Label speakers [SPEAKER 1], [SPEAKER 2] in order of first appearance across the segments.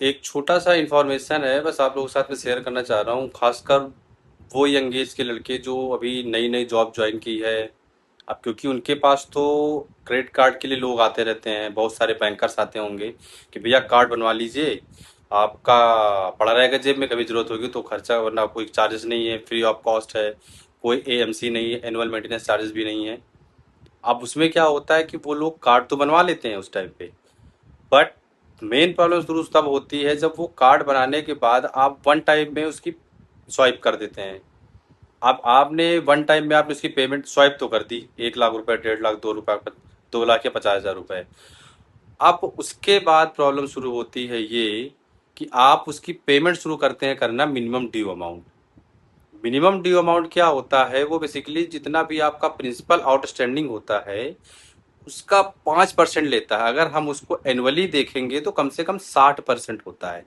[SPEAKER 1] एक छोटा-सा इन्फॉर्मेशन है, बस आप लोगों के साथ में शेयर करना चाह रहा हूँ। ख़ासकर वो यंग एज के लड़के जो अभी नई-नई जॉब जॉइन की है। अब क्योंकि उनके पास तो क्रेडिट कार्ड के लिए लोग आते रहते हैं, बहुत सारे बैंकर्स आते होंगे कि भैया कार्ड बनवा लीजिए, आपका पड़ा रहेगा जेब में, कभी ज़रूरत होगी तो खर्चा, वरना कोई चार्जेस नहीं है, फ्री ऑफ कॉस्ट है, कोई एएमसी नहीं है, एनुअल मेंटेनेंस चार्जेस भी नहीं है। अब उसमें क्या होता है कि वो लोग कार्ड तो बनवा लेते हैं उस टाइम पे, बट मेन प्रॉब्लम शुरू तब होती है जब वो कार्ड बनाने के बाद आप वन टाइम में उसकी स्वाइप कर देते हैं। अब आपने वन टाइम में आपने उसकी पेमेंट स्वाइप तो कर दी, 1 लाख रुपए, 1.5 लाख, 2 रुपए, 2 लाख या 50,000 रुपए। अब उसके बाद प्रॉब्लम शुरू होती है ये कि आप उसकी पेमेंट शुरू करते हैं करना minimum due amount. Minimum due amount क्या होता है, वो बेसिकली जितना भी आपका प्रिंसिपल आउटस्टैंडिंग होता है उसका 5% लेता है। अगर हम उसको एनुअली देखेंगे तो कम से कम 60% होता है।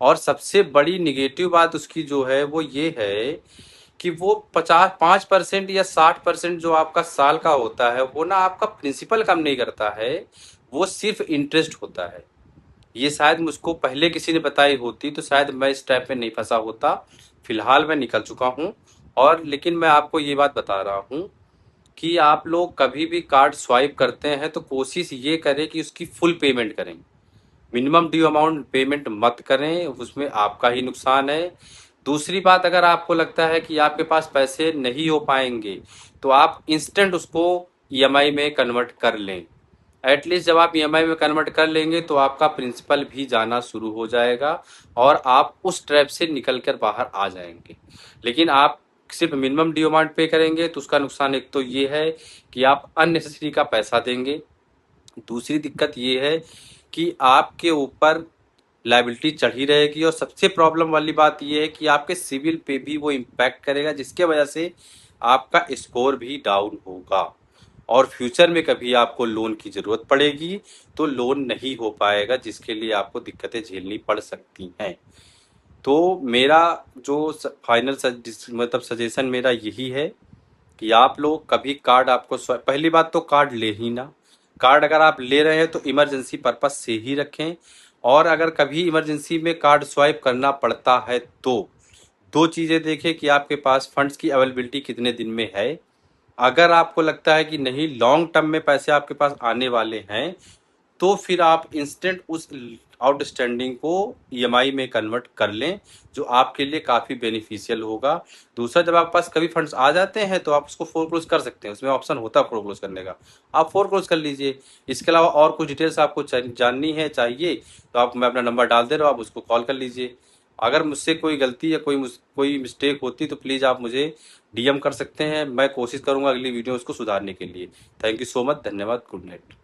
[SPEAKER 1] और सबसे बड़ी निगेटिव बात उसकी जो है वो ये है कि वो 5% या 60% जो आपका साल का होता है वो ना आपका प्रिंसिपल कम नहीं करता है, वो सिर्फ इंटरेस्ट होता है। ये शायद मुझको पहले किसी ने बताई होती तो शायद मैं इस टाइप में नहीं फंसा होता। फिलहाल मैं निकल चुका हूँ। और लेकिन मैं आपको ये बात बता रहा हूँ कि आप लोग कभी भी कार्ड स्वाइप करते हैं तो कोशिश ये करें कि उसकी फुल पेमेंट करें। मिनिमम ड्यू अमाउंट पेमेंट मत करें, उसमें आपका ही नुकसान है। दूसरी बात, अगर आपको लगता है कि आपके पास पैसे नहीं हो पाएंगे तो आप इंस्टेंट उसको ईएमआई में कन्वर्ट कर लें। एटलीस्ट जब आप ईएमआई में कन्वर्ट कर लेंगे तो आपका प्रिंसिपल भी जाना शुरू हो जाएगा और आप उस ट्रैप से निकल कर बाहर आ जाएंगे। लेकिन आप सिर्फ मिनिमम ड्यू अमाउंट पे करेंगे तो उसका नुकसान एक तो ये है कि आप अननेसेसरी का पैसा देंगे। दूसरी दिक्कत ये है कि आपके ऊपर लायबिलिटी चढ़ी रहेगी और सबसे प्रॉब्लम वाली बात ये है कि आपके सिविल पे भी वो इम्पैक्ट करेगा, जिसके वजह से आपका स्कोर भी डाउन होगा और फ्यूचर में कभी आपको लोन की ज़रूरत पड़ेगी तो लोन नहीं हो पाएगा, जिसके लिए आपको दिक्कतें झेलनी पड़ सकती हैं। तो मेरा जो फाइनल मतलब सजेशन मेरा यही है कि आप लोग कभी कार्ड आपको पहली बात तो कार्ड ले ही ना। कार्ड अगर आप ले रहे हैं तो इमरजेंसी पर्पस से ही रखें। और अगर कभी इमरजेंसी में कार्ड स्वाइप करना पड़ता है तो दो चीज़ें देखें कि आपके पास फंड्स की अवेलेबिलिटी कितने दिन में है। अगर आपको लगता है कि नहीं, लॉन्ग टर्म में पैसे आपके पास आने वाले हैं, तो फिर आप इंस्टेंट उस आउटस्टैंडिंग को ईएमआई में कन्वर्ट कर लें, जो आपके लिए काफ़ी बेनिफिशियल होगा। दूसरा, जब आपके पास कभी फंड्स आ जाते हैं तो आप उसको फोरक्लोज कर सकते हैं, उसमें ऑप्शन होता है फोरक्लोज करने का, आप फोरक्लोज कर लीजिए। इसके अलावा और कुछ डिटेल्स आपको जाननी है, चाहिए, तो आप, मैं अपना नंबर डाल दे रहा हूँ, आप उसको कॉल कर लीजिए। अगर मुझसे कोई गलती या कोई मिस्टेक होती तो प्लीज़ आप मुझे डीएम कर सकते हैं, मैं कोशिश करूंगा अगली वीडियो उसको सुधारने के लिए। थैंक यू सो मच, धन्यवाद, गुड नाइट।